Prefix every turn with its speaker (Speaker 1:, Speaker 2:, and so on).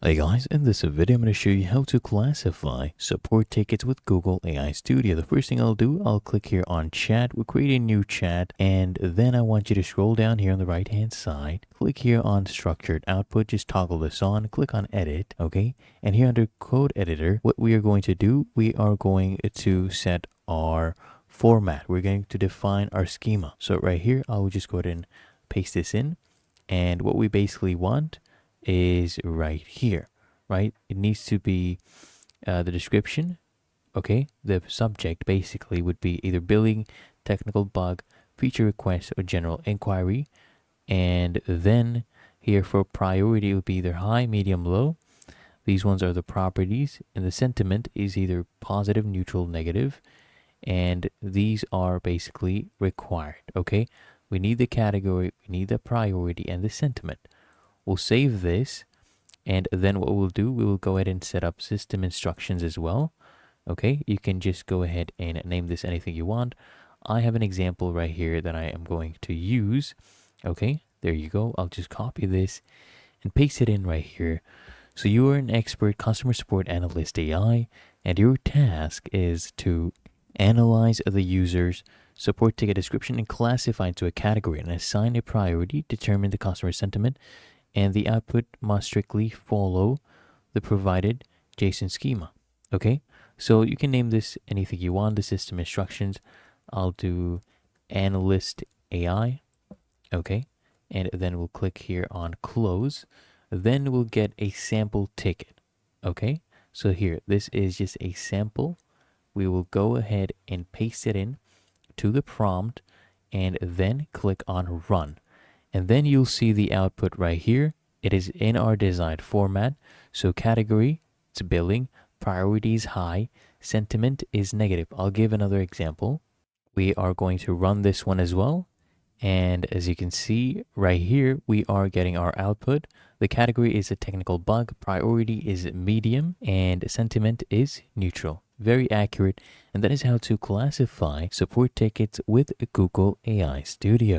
Speaker 1: Hey guys, in this video I'm going to show you how to classify support tickets with Google AI Studio. The first thing I'll do, I'll click here on chat. We'll create a new chat, and then I want you to scroll down here on the right hand side. Click here on structured output, just toggle this on, click on edit, okay? And here under code editor, what we are going to do, we are going to set our format. We're going to define our schema. So right here, I'll just go ahead and paste this in. And what we basically want is right here, right? It needs to be the description, okay? The subject basically would be either billing, technical bug, feature request, or general inquiry. And then here for priority, it would be either high, medium, low. These ones are the properties, and the sentiment is either positive, neutral, negative. And these are basically required, okay? We need the category, we need the priority, and the sentiment. We'll save this, and then what we'll do, we will go ahead and set up system instructions as well. Okay, you can just go ahead and name this anything you want. I have an example right here that I am going to use. Okay, there you go. I'll just copy this and paste it in right here. So you are an expert customer support analyst AI, and your task is to analyze the user's support ticket description and classify into a category and assign a priority, determine the customer sentiment, and the output must strictly follow the provided JSON schema. Okay, so you can name this anything you want. The system instructions, I'll do analyst AI. Okay, and then we'll click here on close. Then we'll get a sample ticket. Okay, so here, this is just a sample. We will go ahead and paste it in to the prompt and then click on run. And then you'll see the output right here. It is in our desired format. So category, it's billing, priority is high, sentiment is negative. I'll give another example. We are going to run this one as well. And as you can see right here, we are getting our output. The category is a technical bug, priority is medium, and sentiment is neutral. Very accurate. And that is how to classify support tickets with Google AI Studio.